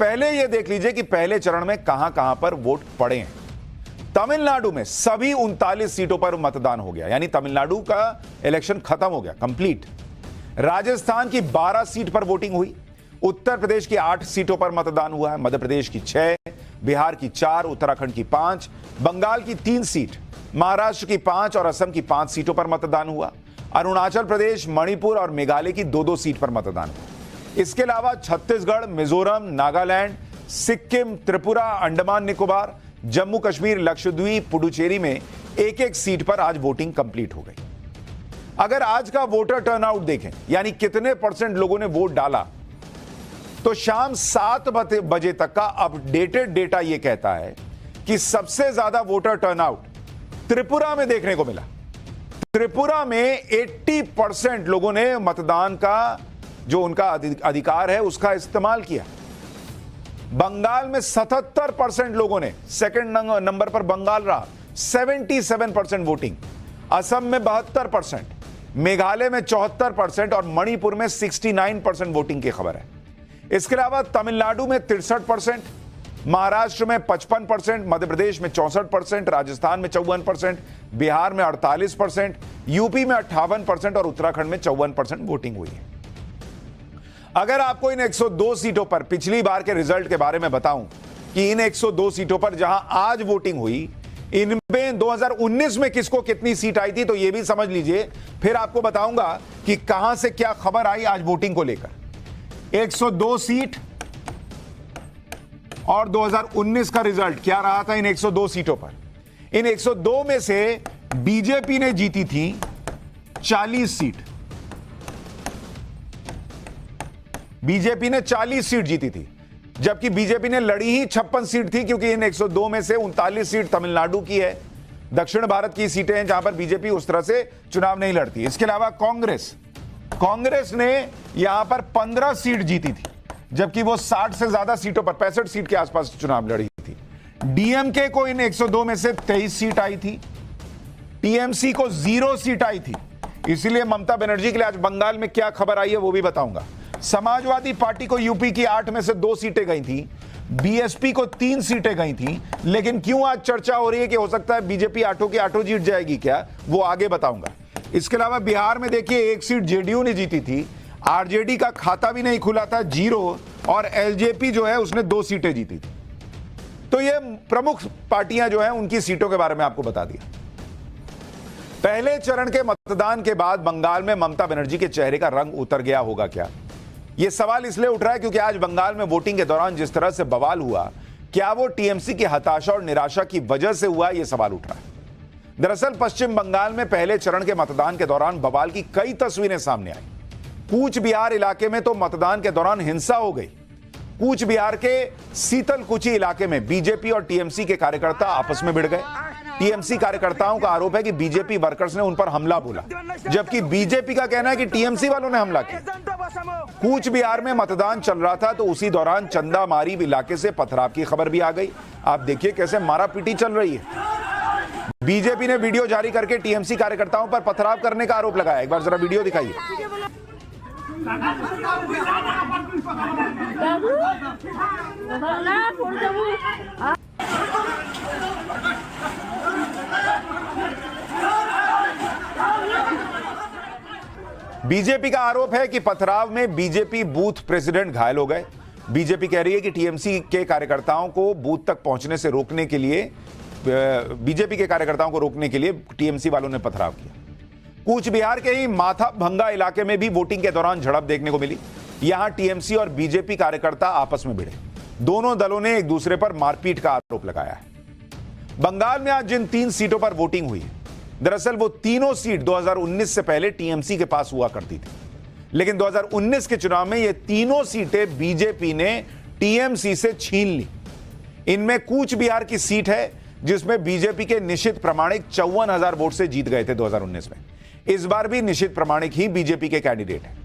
पहले यह देख लीजिए कि पहले चरण में कहां पर वोट पड़े हैं। तमिलनाडु में सभी 39 सीटों पर मतदान हो गया, यानी तमिलनाडु का इलेक्शन खत्म हो गया, कंप्लीट। राजस्थान की 12 सीट पर वोटिंग हुई, उत्तर प्रदेश की 8 सीटों पर मतदान हुआ है, मध्य प्रदेश की 6, बिहार की 4, उत्तराखंड की 5, बंगाल की 3 सीट, महाराष्ट्र की 5 और असम की 5 सीटों पर मतदान हुआ। अरुणाचल प्रदेश, मणिपुर और मेघालय की 2-2 सीट पर मतदान हुआ। इसके अलावा छत्तीसगढ़, मिजोरम, नागालैंड, सिक्किम, त्रिपुरा, अंडमान निकोबार, जम्मू कश्मीर, लक्षद्वीप, पुडुचेरी में 1-1 सीट पर आज वोटिंग कंप्लीट हो गई। अगर आज का वोटर टर्नआउट देखें, यानी कितने % लोगों ने वोट डाला, तो शाम 7 बजे तक का अपडेटेड डेटा यह कहता है कि सबसे ज्यादा वोटर टर्नआउट त्रिपुरा में देखने को मिला। त्रिपुरा में 80% लोगों ने मतदान का जो उनका अधिकार है उसका इस्तेमाल किया। बंगाल में 77% लोगों ने, सेकंड नंबर पर बंगाल रहा, 77% वोटिंग। असम में 72%, मेघालय में 74% और मणिपुर में 69% वोटिंग की खबर है। इसके अलावा तमिलनाडु में 63%, महाराष्ट्र में 55%, मध्य प्रदेश में 64%, राजस्थान में 54%, बिहार में 48%, यूपी में 58% और उत्तराखंड में 54% वोटिंग हुई है। अगर आपको इन 102 सीटों पर पिछली बार के रिजल्ट के बारे में बताऊं कि इन 102 सीटों पर जहां आज वोटिंग हुई, इनमें 2019 में किसको कितनी सीट आई थी, तो यह भी समझ लीजिए। फिर आपको बताऊंगा कि कहां से क्या खबर आई आज वोटिंग को लेकर। 102 सीट और 2019 का रिजल्ट क्या रहा था इन 102 सीटों पर। इन 102 में से बीजेपी ने जीती थी 40 सीट। बीजेपी ने 40 सीट जीती थी, जबकि बीजेपी ने लड़ी ही 56 सीट थी, क्योंकि इन 102 में से 39 सीट तमिलनाडु की है, दक्षिण भारत की सीटें हैं जहां पर बीजेपी उस तरह से चुनाव नहीं लड़ती। इसके अलावा कांग्रेस ने यहां पर 15 सीट जीती थी, जबकि वो 60 से ज्यादा सीटों पर 65 सीट के आसपास चुनाव लड़ी थी। डीएमके को इन 102 में से 23 सीट आई थी, टीएमसी को 0 सीट आई थी। इसीलिए ममता बनर्जी के लिए आज बंगाल में क्या खबर आई है वो भी बताऊंगा। समाजवादी पार्टी को यूपी की 8 में से 2 सीटें गई थी, बीएसपी को 3 सीटें गई थी। लेकिन क्यों आज चर्चा हो रही है कि हो सकता है बीजेपी 8 की 8 जीत जाएगी क्या, वो आगे बताऊंगा। इसके अलावा बिहार में देखिए 1 सीट जेडीयू ने जीती थी, आरजेडी का खाता भी नहीं खुला था, 0, और एलजेपी जो है उसने 2 सीटें जीती थी। तो ये प्रमुख पार्टियां जो हैं उनकी सीटों के बारे में आपको बता दिया। पहले चरण के मतदान के बाद बंगाल में ममता बनर्जी के चेहरे का रंग उतर गया होगा क्या, यह सवाल इसलिए उठ रहा है क्योंकि आज बंगाल में वोटिंग के दौरान जिस तरह से बवाल हुआ, क्या वो टीएमसी की हताशा और निराशा की वजह से हुआ, यह सवाल उठ रहा है। दरअसल पश्चिम बंगाल में पहले चरण के मतदान के दौरान बवाल की कई तस्वीरें सामने आई। कूच बिहार इलाके में तो मतदान के दौरान हिंसा हो गई। कूच बिहार के सीतलकुची इलाके में बीजेपी और टीएमसी के कार्यकर्ता आपस में भिड़ गए। टीएमसी कार्यकर्ताओं का आरोप है कि बीजेपी वर्कर्स ने उन पर हमला बोला, जबकि बीजेपी का कहना है कि टीएमसी वालों ने हमला किया। कूच बिहार में मतदान चल रहा था तो उसी दौरान चंदामारी इलाके से पथराव की खबर भी आ गई। आप देखिए कैसे मारापीटी चल रही है। बीजेपी ने वीडियो जारी करके टीएमसी कार्यकर्ताओं पर पथराव करने का आरोप लगाया। एक बार जरा वीडियो दिखाइए। बीजेपी का आरोप है कि पथराव में बीजेपी बूथ प्रेसिडेंट घायल हो गए। बीजेपी कह रही है कि टीएमसी के कार्यकर्ताओं को बूथ तक पहुंचने से रोकने के लिए टीएमसी वालों ने पथराव किया। कूच बिहार के ही माथा भंगा इलाके में भी वोटिंग के दौरान झड़प देखने को मिली। यहां टीएमसी और बीजेपी कार्यकर्ता आपस में भिड़े। दोनों दलों ने एक दूसरे पर मारपीट का आरोप लगाया है। बंगाल में आज जिन 3 सीटों पर वोटिंग हुई, दरअसल वो तीनों सीट 2019 से पहले टीएमसी के पास हुआ करती थी, लेकिन 2019 के चुनाव में ये तीनों सीटें बीजेपी ने टीएमसी से छीन ली। इनमें कूच बिहार की सीट है जिसमें बीजेपी के निशित प्रामाणिक 54,000 वोट से जीत गए थे 2019 में। इस बार भी निशित प्रामाणिक ही बीजेपी के कैंडिडेट हैं।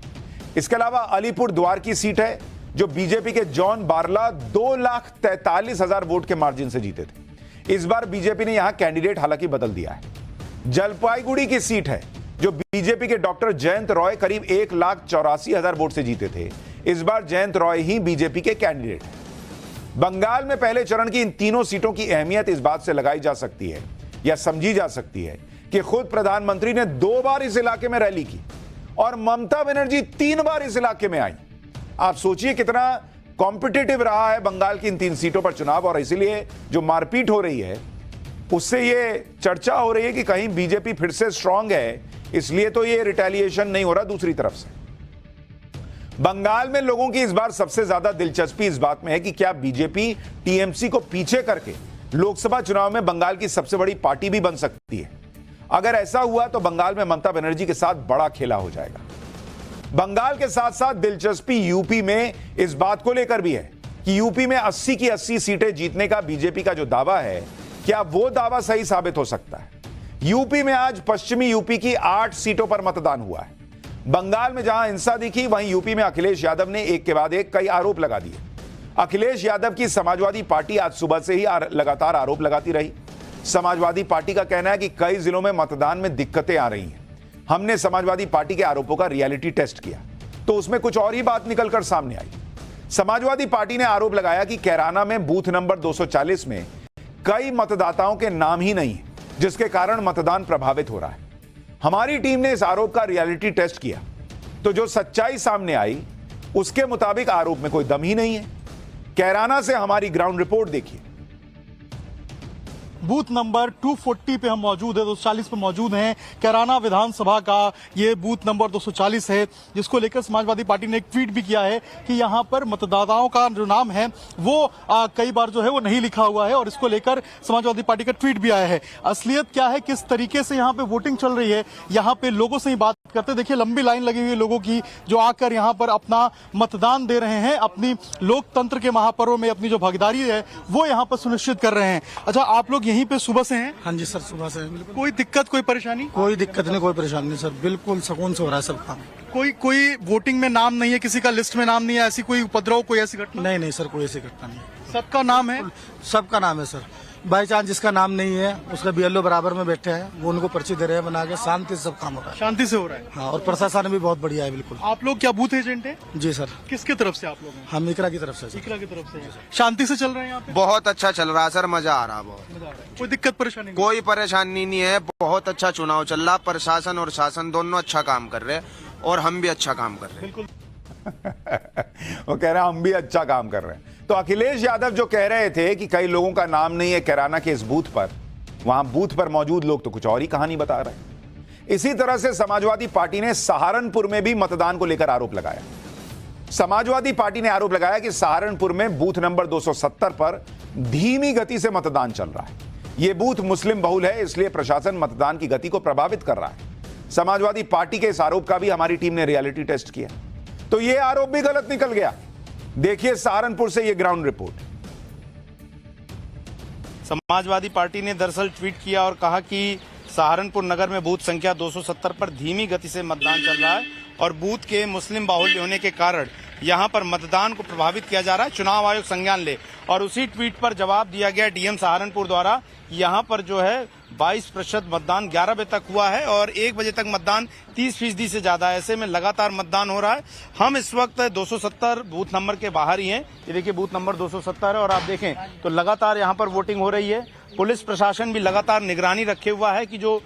इसके अलावा अलीपुर द्वार की सीट है जो बीजेपी के जॉन बारला 2,43,000 वोट के मार्जिन से जीते थे। इस बार बीजेपी ने यहां कैंडिडेट हालांकि बदल दिया है। जलपाईगुड़ी की सीट है जो बीजेपी के डॉक्टर जयंत रॉय करीब 1,84,000 वोट से जीते थे। इस बार जयंत रॉय ही बीजेपी के कैंडिडेट हैं। बंगाल में पहले चरण की इन तीनों सीटों की अहमियत इस बात से लगाई जा सकती है या समझी जा सकती है कि खुद प्रधानमंत्री ने 2 बार इस इलाके में रैली की और ममता बनर्जी 3 बार इस इलाके में आई। आप सोचिए कितना कॉम्पिटिटिव रहा है बंगाल की इन 3 सीटों पर चुनाव, और इसीलिए जो मारपीट हो रही है उससे ये चर्चा हो रही है कि कहीं बीजेपी फिर से स्ट्रांग है, इसलिए तो ये रिटेलिएशन नहीं हो रहा। दूसरी तरफ से बंगाल में लोगों की इस बार सबसे ज्यादा दिलचस्पी इस बात में है कि क्या बीजेपी टीएमसी को पीछे करके लोकसभा चुनाव में बंगाल की सबसे बड़ी पार्टी भी बन सकती है। अगर ऐसा हुआ तो बंगाल में ममता बनर्जी के साथ बड़ा खेला हो जाएगा। बंगाल के साथ साथ दिलचस्पी यूपी में इस बात को लेकर भी है कि यूपी में 80 की 80 सीटें जीतने का बीजेपी का जो दावा है, क्या वो दावा सही साबित हो सकता है। यूपी में आज पश्चिमी यूपी की 8 सीटों पर मतदान हुआ है। बंगाल में जहां हिंसा दिखी, वहीं यूपी में अखिलेश यादव ने एक के बाद एक कई आरोप लगा दिए। अखिलेश यादव की समाजवादी पार्टी आज सुबह से ही लगातार आरोप लगाती रही। समाजवादी पार्टी का कहना है कि कई जिलों में मतदान में दिक्कतें आ रही हैं। हमने समाजवादी पार्टी के आरोपों का रियलिटी टेस्ट किया तो उसमें कुछ और ही बात निकलकर सामने आई। समाजवादी पार्टी ने आरोप लगाया कि कैराना में बूथ नंबर 240 में कई मतदाताओं के नाम ही नहीं है, जिसके कारण मतदान प्रभावित हो रहा है। हमारी टीम ने इस आरोप का रियलिटी टेस्ट किया तो जो सच्चाई सामने आई उसके मुताबिक आरोप में कोई दम ही नहीं है। कैराना से हमारी ग्राउंड रिपोर्ट देखिए। बूथ नंबर 240 पे हम मौजूद है, 240 पे मौजूद हैं। कैराना विधानसभा का ये बूथ नंबर 240 है, जिसको लेकर समाजवादी पार्टी ने एक ट्वीट भी किया है कि यहाँ पर मतदाताओं का जो नाम है वो कई बार जो है वो नहीं लिखा हुआ है, और इसको लेकर समाजवादी पार्टी का ट्वीट भी आया है। असलियत क्या है, किस तरीके से यहाँ पे वोटिंग चल रही है, यहाँ पे लोगों से ही बात करते। देखिए लंबी लाइन लगी हुई है लोगों की, जो आकर यहाँ पर अपना मतदान दे रहे हैं, अपनी लोकतंत्र के महापर्व में अपनी जो भागीदारी है वो यहाँ पर सुनिश्चित कर रहे हैं। अच्छा, आप लोग यहीं पे सुबह से हैं? हाँ जी सर, सुबह से बिल्कुल। कोई दिक्कत, कोई परेशानी? कोई दिक्कत नहीं, कोई परेशानी नहीं सर, बिल्कुल सुकून से हो रहा है सब काम। कोई वोटिंग में नाम नहीं है, किसी का लिस्ट में नाम नहीं है, ऐसी कोई उपद्रव, कोई ऐसी घटना? नहीं नहीं सर, कोई ऐसी घटना नहीं। सबका नाम है? सबका नाम है सर। बाई चांस जिसका नाम नहीं है उसका बीएलओ बराबर में बैठे हैं, वो उनको पर्ची दे रहे हैं बना के। शांति से सब काम हो रहा है। शांति से हो रहा है। हाँ, और प्रशासन भी बहुत बढ़िया है बिल्कुल। आप लोग क्या बूथ एजेंट हैं? जी सर। किसके तरफ से आप लोग हैं? हम इकरा की तरफ से। इकरा की तरफ से। शांति से चल रहे हैं यहाँ पे? बहुत अच्छा चल रहा है सर, मजा आ रहा है बहुत। कोई दिक्कत परेशानी? कोई परेशानी नहीं है, बहुत अच्छा चुनाव चल रहा। प्रशासन और शासन दोनों अच्छा काम कर रहे हैं और हम भी अच्छा काम कर रहे हैं। बिल्कुल। वो कह रहे हैं हम भी अच्छा काम कर रहे हैं। तो अखिलेश यादव जो कह रहे थे कि कई लोगों का नाम नहीं है कैराना के इस बूथ पर, वहां बूथ पर मौजूद लोग तो कुछ और ही कहानी बता रहे हैं। इसी तरह से समाजवादी पार्टी ने सहारनपुर में भी मतदान को लेकर आरोप लगाया। समाजवादी पार्टी ने आरोप लगाया कि सहारनपुर में बूथ नंबर 270 पर धीमी गति से मतदान चल रहा है। यह बूथ मुस्लिम बहुल है, इसलिए प्रशासन मतदान की गति को प्रभावित कर रहा है। समाजवादी पार्टी के इस आरोप का भी हमारी टीम ने रियलिटी टेस्ट किया तो यह आरोप भी गलत निकल गया। देखिए सहारनपुर से यह ग्राउंड रिपोर्ट। समाजवादी पार्टी ने दरअसल ट्वीट किया और कहा कि सहारनपुर नगर में बूथ संख्या 270 पर धीमी गति से मतदान चल रहा है और बूथ के मुस्लिम बाहुल्य होने के कारण यहां पर मतदान को प्रभावित किया जा रहा है, चुनाव आयोग संज्ञान ले। और उसी ट्वीट पर जवाब दिया गया डीएम सहारनपुर द्वारा, यहां पर जो है 22% मतदान 11 बजे तक हुआ है और 1 बजे तक मतदान 30% से ज्यादा, ऐसे में लगातार मतदान हो रहा है। हम इस वक्त 270 बूथ नंबर के बाहर ही हैं। ये देखिए बूथ नंबर 270 है और आप देखें तो लगातार यहाँ पर वोटिंग हो रही है। पुलिस प्रशासन भी लगातार निगरानी रखे हुआ है कि जो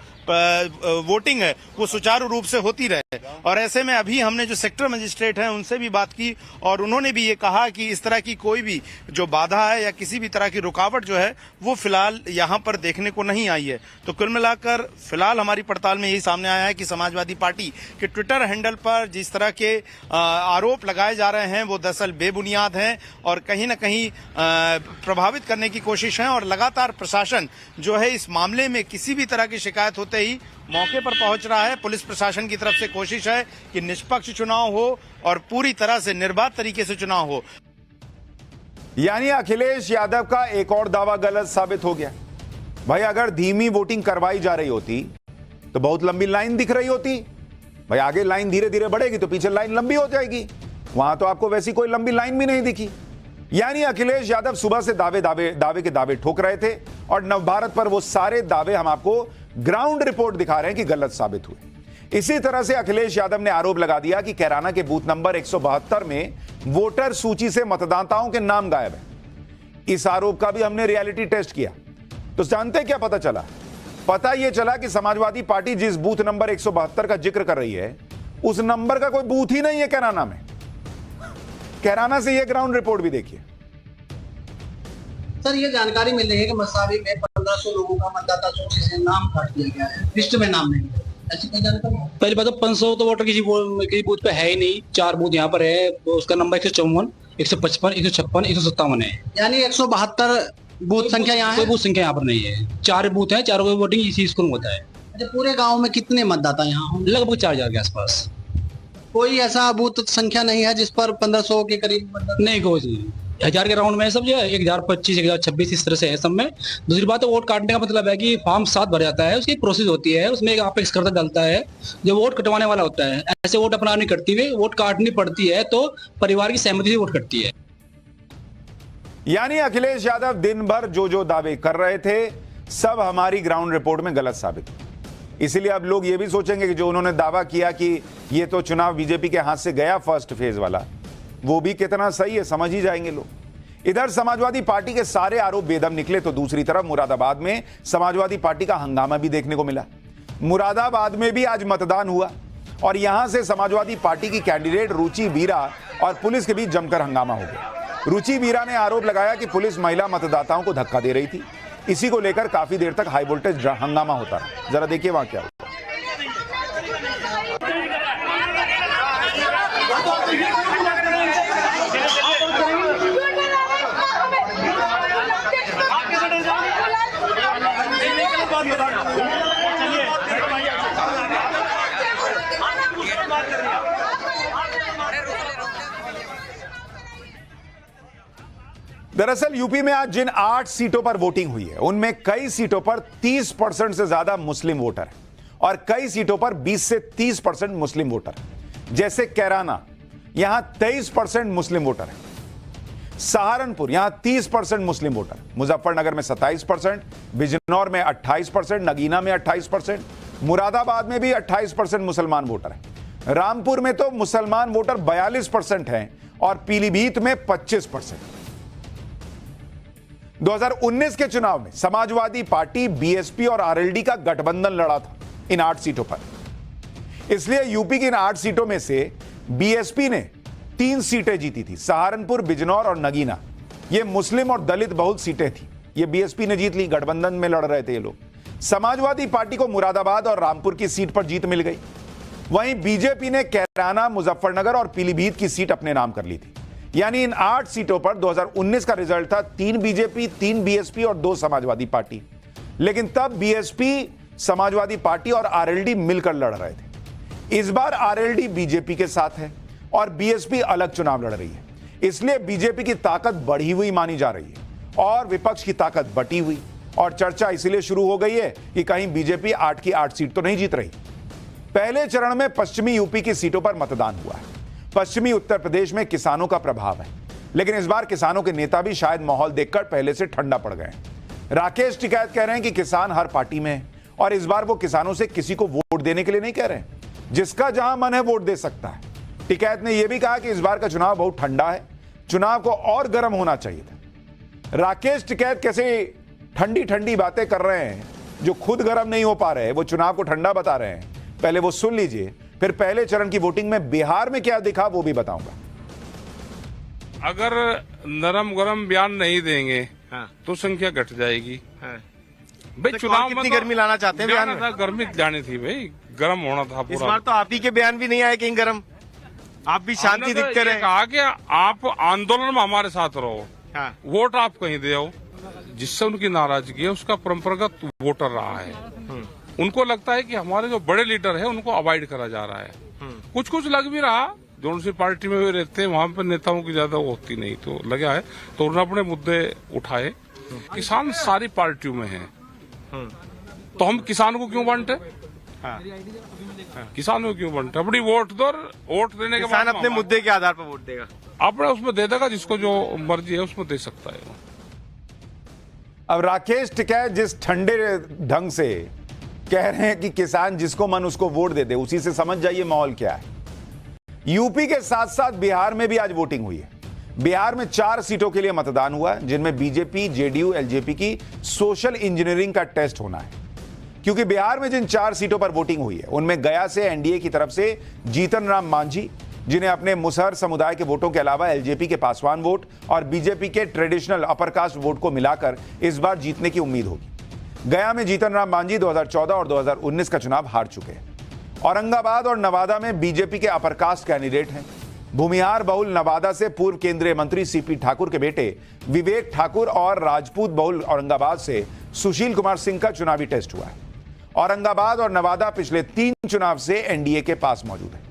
वोटिंग है वो सुचारू रूप से होती रहे। और ऐसे में अभी हमने जो सेक्टर मजिस्ट्रेट हैं उनसे भी बात की और उन्होंने भी ये कहा कि इस तरह की कोई भी जो बाधा है या किसी भी तरह की रुकावट जो है वो फिलहाल यहाँ पर देखने को नहीं आई है। तो कुल मिलाकर फिलहाल हमारी पड़ताल में यही सामने आया है कि समाजवादी पार्टी के ट्विटर हैंडल पर जिस तरह के आरोप लगाए जा रहे हैं वो दरअसल बेबुनियाद हैं और कहीं न कहीं प्रभावित करने की कोशिश है। और लगातार प्रशासन जो है इस मामले में किसी भी तरह की शिकायत होते ही मौके पर पहुंच रहा है। पुलिस प्रशासन की तरफ से कोशिश है कि निष्पक्ष चुनाव हो और पूरी तरह से निर्बाध तरीके से चुनाव हो। यानी अखिलेश यादव का एक और दावा गलत साबित हो गया। भाई अगर धीमी वोटिंग करवाई जा रही होती तो बहुत लंबी लाइन दिख रही होती। भाई आगे लाइन धीरे धीरे बढ़ेगी तो पीछे लाइन लंबी हो जाएगी। वहां तो आपको वैसी कोई लंबी लाइन भी नहीं दिखी। यानी अखिलेश यादव सुबह से दावे के दावे ठोक रहे थे और नवभारत पर वो सारे दावे हम आपको ग्राउंड रिपोर्ट दिखा रहे हैं कि गलत साबित हुए। इसी तरह से अखिलेश यादव ने आरोप लगा दिया कि कैराना के बूथ नंबर 172 में वोटर सूची से मतदाताओं के नाम गायब है। इस आरोप का भी हमने रियलिटी टेस्ट किया। तो जानते हैं क्या पता चला? पता यह चला कि समाजवादी पार्टी जिस बूथ नंबर 172 का जिक्र कर रही है, उस नंबर का कोई बूथ ही नहीं है कैराना में। कैराना से यह ग्राउंड रिपोर्ट भी देखिए। सर, ये जानकारी मिल रही है कि मसावी में 1500 लोगों का मतदाता सूची से नाम काट दिया गया है, लिस्ट में नाम नहीं है। ऐसी कोई जानकारी? पहली बात तो 500 तो वोटर किसी बूथ पे है ही नहीं। 4 बूथ यहाँ पर है, तो उसका नंबर 154, 155, 156, 157 है। यानी 172 बूथ संख्या यहाँ कोई है। बूथ संख्या यहाँ पर नहीं है। 4 बूथ हैं, चारों की वोटिंग इसी स्कूल में होता है। अच्छा, पूरे गांव में कितने मतदाता यहाँ होंगे? लगभग 4000 के आसपास। कोई ऐसा बूथ संख्या नहीं है जिस पर 1500 के करीब मतदाता? नहीं, कोई नहीं। 1000 के राउंड में है सब जो है, 1025, 1026 इस तरह से है सब में। दूसरी बात, तो वोट काटने का मतलब है कि फॉर्म 7 भर जाता है, उसकी प्रोसेस होती है, उसमें एक अपेक्स करता डालता है जो वोट कटवाने वाला होता है। ऐसे वोट अपना नहीं कटती हुई, वोट काटनी पड़ती है तो परिवार की सहमति से वोट कटती है। यानी अखिलेश यादव दिन भर जो दावे कर रहे थे, सब हमारी ग्राउंड रिपोर्ट में गलत साबित हुए। इसीलिए अब लोग ये भी सोचेंगे कि जो उन्होंने दावा किया कि ये तो चुनाव बीजेपी के हाथ से गया फर्स्ट फेज वाला, वो भी कितना सही है समझ ही जाएंगे लोग। इधर समाजवादी पार्टी के सारे आरोप बेदम निकले, तो दूसरी तरफ मुरादाबाद में समाजवादी पार्टी का हंगामा भी देखने को मिला। मुरादाबाद में भी आज मतदान हुआ और यहां से समाजवादी पार्टी की कैंडिडेट रुचि वीरा और पुलिस के बीच जमकर हंगामा हो गया। रुचि वीरा ने आरोप लगाया कि पुलिस महिला मतदाताओं को धक्का दे रही थी। इसी को लेकर काफी देर तक हाई वोल्टेज हंगामा होता रहा। जरा देखिए वहां क्या हुआ। दरअसल यूपी में आज जिन 8 सीटों पर वोटिंग हुई है, उनमें कई सीटों पर 30% से ज्यादा मुस्लिम वोटर हैं और कई सीटों पर 20 से 30% मुस्लिम वोटर हैं। जैसे कैराना, यहां 23% मुस्लिम वोटर हैं। सहारनपुर, यहां 30% मुस्लिम वोटर, मुजफ्फरनगर में 27%, बिजनौर में 28%, नगीना में 28%, मुरादाबाद में भी 28% मुसलमान वोटर हैं। रामपुर में तो मुसलमान वोटर 42% हैं और पीलीभीत में 25%। 2019 के चुनाव में समाजवादी पार्टी, बीएसपी और आरएलडी का गठबंधन लड़ा था इन 8 सीटों पर। इसलिए यूपी की इन 8 सीटों में से बीएसपी ने 3 सीटें जीती थी, सहारनपुर, बिजनौर और नगीना। ये मुस्लिम और दलित बहुल सीटें थी, ये बीएसपी ने जीत ली। गठबंधन में लड़ रहे थे ये लोग। समाजवादी पार्टी को मुरादाबाद और रामपुर की सीट पर जीत मिल गई। वहीं बीजेपी ने कैराना, मुजफ्फरनगर और पीलीभीत की सीट अपने नाम कर ली थी। यानी इन 8 सीटों पर 2019 का रिजल्ट था 3 बीजेपी, 3 बीएसपी और 2 समाजवादी पार्टी। लेकिन तब बीएसपी, समाजवादी पार्टी और आरएलडी मिलकर लड़ रहे थे। इस बार आरएलडी बीजेपी के साथ है और बीएसपी अलग चुनाव लड़ रही है। इसलिए बीजेपी की ताकत बढ़ी हुई मानी जा रही है और विपक्ष की ताकत बटी हुई। और चर्चा इसलिए शुरू हो गई है कि कहीं बीजेपी 8 की 8 सीट तो नहीं जीत रही। पहले चरण में पश्चिमी यूपी की सीटों पर मतदान हुआ है। पश्चिमी उत्तर प्रदेश में किसानों का प्रभाव है, लेकिन इस बार किसानों के नेता भी शायद माहौल देखकर पहले से ठंडा पड़ गए हैं। राकेश टिकैत कह रहे हैं कि किसान हर पार्टी में है और इस बार वो किसानों से किसी को वोट देने के लिए नहीं कह रहे हैं, जिसका जहां मन है वोट दे सकता है। टिकैत ने यह भी कहा कि इस बार का चुनाव बहुत ठंडा है, चुनाव को और गर्म होना चाहिए था। राकेश टिकैत कैसे ठंडी ठंडी बातें कर रहे हैं, जो खुद गर्म नहीं हो पा रहे, वो चुनाव को ठंडा बता रहे हैं। पहले वो सुन लीजिए, फिर पहले चरण की वोटिंग में बिहार में क्या दिखा वो भी बताऊंगा। अगर नरम गरम बयान नहीं देंगे तो संख्या घट जाएगी। भाई तो चुनाव कितनी में गर्मी लाना चाहते हैं बयान में? गर्मी जानी थी भाई, गर्म होना था इस पूरा। बार तो आप ही के बयान भी नहीं आए कहीं गर्म, आप भी शांति हमने तो दिखते ये रहे। कहा कि आप आंदोलन में हमारे साथ रहो, हाँ। वोट आप कहीं दे आओ। जिससे उनकी नाराजगी है उसका परंपरागत वोटर रहा है। उनको लगता है कि हमारे जो बड़े लीडर है उनको अवॉइड करा जा रहा है। कुछ कुछ लग भी रहा, जो सी पार्टी में रहते हैं वहां पर नेताओं की ज्यादा होती नहीं, तो लगा है तो उन्होंने अपने मुद्दे उठाए। किसान सारी पार्टियों में हैं, तो हम किसान को क्यों बांटे? किसानों को क्यों बांटे? अपनी वोट दो, वोट देने के बाद किसान अपने मुद्दे के आधार पर वोट देगा, अपने उसमें दे देगा, जिसको जो मर्जी है उसमें दे सकता है वो। अब राकेश टिकैत जिस ठंडे ढंग से कह रहे हैं कि किसान जिसको मन उसको वोट दे दे, उसी से समझ जाइए माहौल क्या है। यूपी के साथ साथ बिहार में भी आज वोटिंग हुई है। बिहार में 4 सीटों के लिए मतदान हुआ जिनमें बीजेपी, जेडीयू, एलजेपी की सोशल इंजीनियरिंग का टेस्ट होना है, क्योंकि बिहार में जिन 4 सीटों पर वोटिंग हुई है उनमें गया से एनडीए की तरफ से जीतन राम मांझी, जिन्हें अपने मुसहर समुदाय के वोटों के अलावा एलजेपी के पासवान वोट और बीजेपी के ट्रेडिशनल अपर कास्ट वोट को मिलाकर इस बार जीतने की उम्मीद होगी। गया में जीतन राम मांझी 2014 और 2019 का चुनाव हार चुके हैं। औरंगाबाद और नवादा में बीजेपी के अपर कास्ट कैंडिडेट हैं। भूमिहार बहुल नवादा से पूर्व केंद्रीय मंत्री सीपी ठाकुर के बेटे विवेक ठाकुर और राजपूत बहुल औरंगाबाद से सुशील कुमार सिंह का चुनावी टेस्ट हुआ है। औरंगाबाद और नवादा पिछले 3 चुनाव से एनडीए के पास मौजूद है।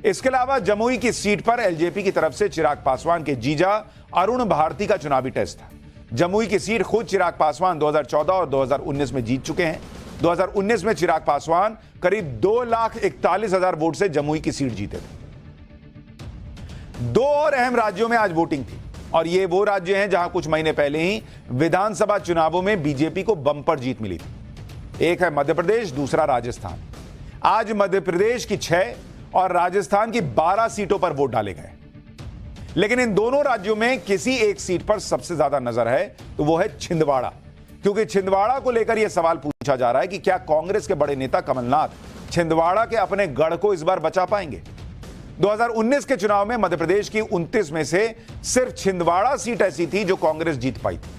इसके अलावा जमुई की सीट पर एलजेपी की तरफ से चिराग पासवान के जीजा अरुण भारती का चुनावी टेस्ट था। जमुई की सीट खुद चिराग पासवान 2014 और 2019 में जीत चुके हैं। 2019 में चिराग पासवान करीब 2,41,000 वोट से जमुई की सीट जीते थे। 2 और अहम राज्यों में आज वोटिंग थी और ये वो राज्य हैं जहां कुछ महीने पहले ही विधानसभा चुनावों में बीजेपी को बंपर जीत मिली थी। एक है मध्य प्रदेश, दूसरा राजस्थान। आज मध्य प्रदेश की 6 और राजस्थान की 12 सीटों पर वोट डाले गए, लेकिन इन दोनों राज्यों में किसी एक सीट पर सबसे ज्यादा नजर है तो वो है छिंदवाड़ा, क्योंकि छिंदवाड़ा को लेकर यह सवाल पूछा जा रहा है कि क्या कांग्रेस के बड़े नेता कमलनाथ छिंदवाड़ा के अपने गढ़ को इस बार बचा पाएंगे। 2019 के चुनाव में मध्य प्रदेश की 29 में से सिर्फ छिंदवाड़ा सीट ऐसी थी जो कांग्रेस जीत पाई थी,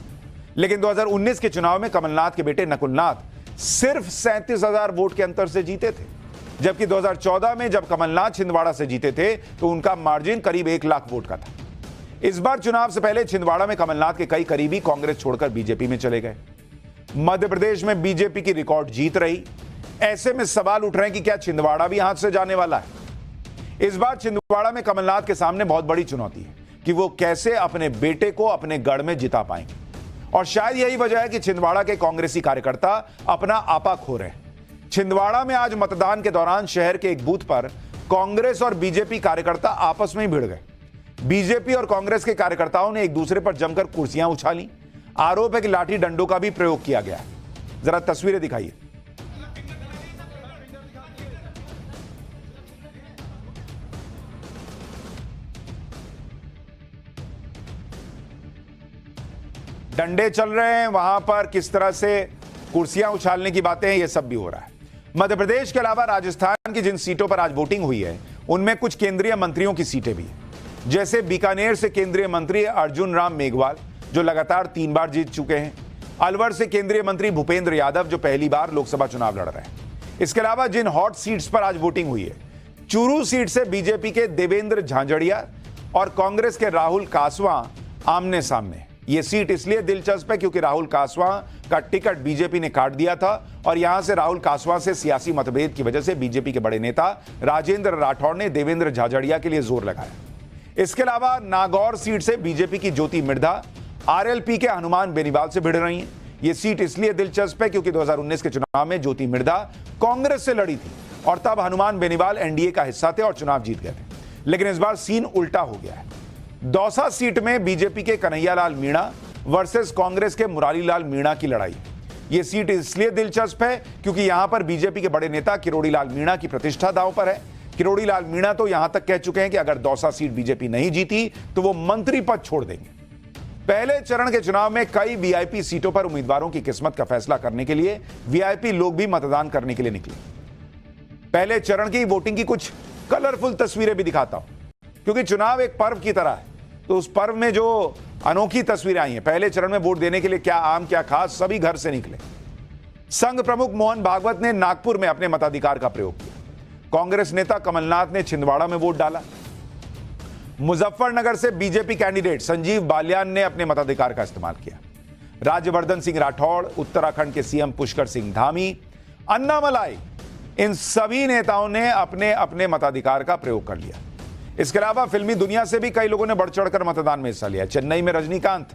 लेकिन 2019 के चुनाव में कमलनाथ के बेटे नकुलनाथ सिर्फ 37,000 वोट के अंतर से जीते थे, जबकि 2014 में जब कमलनाथ छिंदवाड़ा से जीते थे तो उनका मार्जिन करीब 1 लाख वोट का था। इस बार चुनाव से पहले छिंदवाड़ा में कमलनाथ के कई करीबी कांग्रेस छोड़कर बीजेपी में चले गए। मध्य प्रदेश में बीजेपी की रिकॉर्ड जीत रही। ऐसे में सवाल उठ रहे हैं कि क्या छिंदवाड़ा भी हाथ से जाने वाला है। इस बार छिंदवाड़ा में कमलनाथ के सामने बहुत बड़ी चुनौती है कि वो कैसे अपने बेटे को अपने गढ़ में जिता पाएंगे, और शायद यही वजह है कि छिंदवाड़ा के कांग्रेसी कार्यकर्ता अपना आपा खो रहे हैं। छिंदवाड़ा में आज मतदान के दौरान शहर के एक बूथ पर कांग्रेस और बीजेपी कार्यकर्ता आपस में ही भिड़ गए। बीजेपी और कांग्रेस के कार्यकर्ताओं ने एक दूसरे पर जमकर कुर्सियां उछाली। आरोप है कि लाठी डंडों का भी प्रयोग किया गया है। जरा तस्वीरें दिखाइए। डंडे चल रहे हैं, वहां पर किस तरह से कुर्सियां उछालने की बातें हैं, यह सब भी हो रहा है। मध्य प्रदेश के अलावा राजस्थान की जिन सीटों पर आज वोटिंग हुई है उनमें कुछ केंद्रीय मंत्रियों की सीटें भी हैं, जैसे बीकानेर से केंद्रीय मंत्री अर्जुन राम मेघवाल जो लगातार 3 बार जीत चुके हैं। अलवर से केंद्रीय मंत्री भूपेंद्र यादव जो पहली बार लोकसभा चुनाव लड़ रहे हैं। इसके अलावा जिन हॉट सीट्स पर आज वोटिंग हुई है, चूरू सीट से बीजेपी के देवेंद्र झांझड़िया और कांग्रेस के राहुल कासवां आमने सामने। यह सीट इसलिए दिलचस्प है क्योंकि राहुल कासवां का टिकट बीजेपी ने काट दिया था और यहां से राहुल कासवां से सियासी मतभेद की वजह से बीजेपी के बड़े नेता राजेंद्र राठौड़ ने देवेंद्र झाझड़िया के लिए जोर लगाया। इसके अलावा नागौर सीट से बीजेपी की ज्योति मिर्धा आरएलपी के हनुमान बेनीवाल से भिड़ रही हैं। यह सीट इसलिए दिलचस्प है क्योंकि 2019 के चुनाव में ज्योति मिर्धा कांग्रेस से लड़ी थी और तब हनुमान बेनीवाल एनडीए का हिस्सा थे और चुनाव जीत गए थे, लेकिन इस बार सीन उल्टा हो गया है। दौसा सीट में बीजेपी के कन्हैयालाल मीणा वर्सेस कांग्रेस के मुरारीलाल मीणा की लड़ाई। यह सीट इसलिए दिलचस्प है क्योंकि यहां पर बीजेपी के बड़े नेता किरोड़ीलाल मीणा की प्रतिष्ठा दांव पर है। किरोड़ीलाल मीणा तो यहां तक कह चुके हैं कि अगर दौसा सीट बीजेपी नहीं जीती तो वो मंत्री पद छोड़ देंगे। पहले चरण के चुनाव में कई वीआईपी सीटों पर उम्मीदवारों की किस्मत का फैसला करने के लिए वीआईपी लोग भी मतदान करने के लिए निकले। पहले चरण की वोटिंग की कुछ कलरफुल तस्वीरें भी दिखाता हूं, क्योंकि चुनाव एक पर्व की तरह है, तो उस पर्व में जो अनोखी तस्वीरें आई हैं। पहले चरण में वोट देने के लिए क्या आम क्या खास सभी घर से निकले। संघ प्रमुख मोहन भागवत ने नागपुर में अपने मताधिकार का प्रयोग किया। कांग्रेस नेता कमलनाथ ने छिंदवाड़ा में वोट डाला। मुजफ्फरनगर से बीजेपी कैंडिडेट संजीव बालियान ने अपने मताधिकार का इस्तेमाल किया। राज्यवर्धन सिंह राठौड़, उत्तराखंड के सीएम पुष्कर सिंह धामी, अन्नामलाई, इन सभी नेताओं ने अपने अपने मताधिकार का प्रयोग कर लिया। इसके अलावा फिल्मी दुनिया से भी कई लोगों ने बढ़ चढ़कर मतदान में हिस्सा लिया। चेन्नई में रजनीकांत,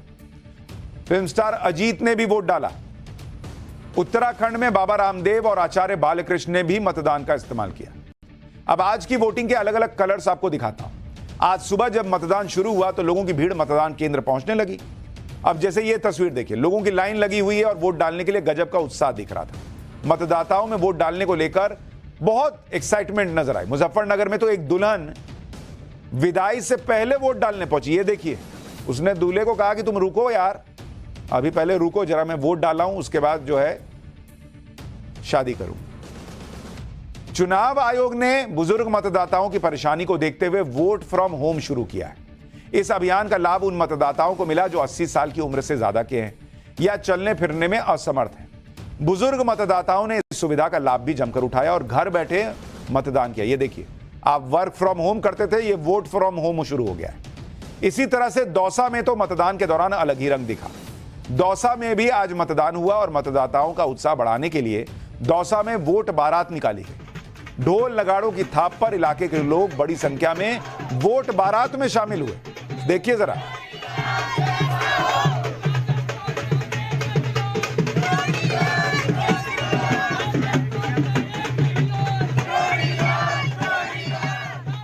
फिल्म स्टार अजीत ने भी वोट डाला। उत्तराखंड में बाबा रामदेव और आचार्य बालकृष्ण ने भी मतदान का इस्तेमाल किया। अब आज की वोटिंग के अलग अलग कलर्स आपको दिखाता हूं। आज सुबह जब मतदान शुरू हुआ तो लोगों की भीड़ मतदान केंद्र पहुंचने लगी। अब जैसे ये तस्वीर देखिए, लोगों की लाइन लगी हुई है और वोट डालने के लिए गजब का उत्साह दिख रहा था। मतदाताओं में वोट डालने को लेकर बहुत एक्साइटमेंट नजर आई। मुजफ्फरनगर में तो एक दुल्हन विदाई से पहले वोट डालने पहुंची। ये देखिए, उसने दूल्हे को कहा कि तुम रुको यार, अभी पहले रुको जरा, मैं वोट डाला हूं, उसके बाद जो है शादी करूं। चुनाव आयोग ने बुजुर्ग मतदाताओं की परेशानी को देखते हुए वोट फ्रॉम होम शुरू किया है। इस अभियान का लाभ उन मतदाताओं को मिला जो 80 साल की उम्र से ज्यादा के हैं या चलने फिरने में असमर्थ हैं। बुजुर्ग मतदाताओं ने इस सुविधा का लाभ भी जमकर उठाया और घर बैठे मतदान किया। ये देखिए, आप वर्क फ्रॉम होम करते थे, ये वोट फ्रॉम होम शुरू हो गया है। इसी तरह से दौसा में तो मतदान के दौरान अलग ही रंग दिखा। दौसा में भी आज मतदान हुआ और मतदाताओं का उत्साह बढ़ाने के लिए दौसा में वोट बारात निकाली गई। ढोल नगाड़ों की थाप पर इलाके के लोग बड़ी संख्या में वोट बारात में शामिल हुए। देखिए जरा।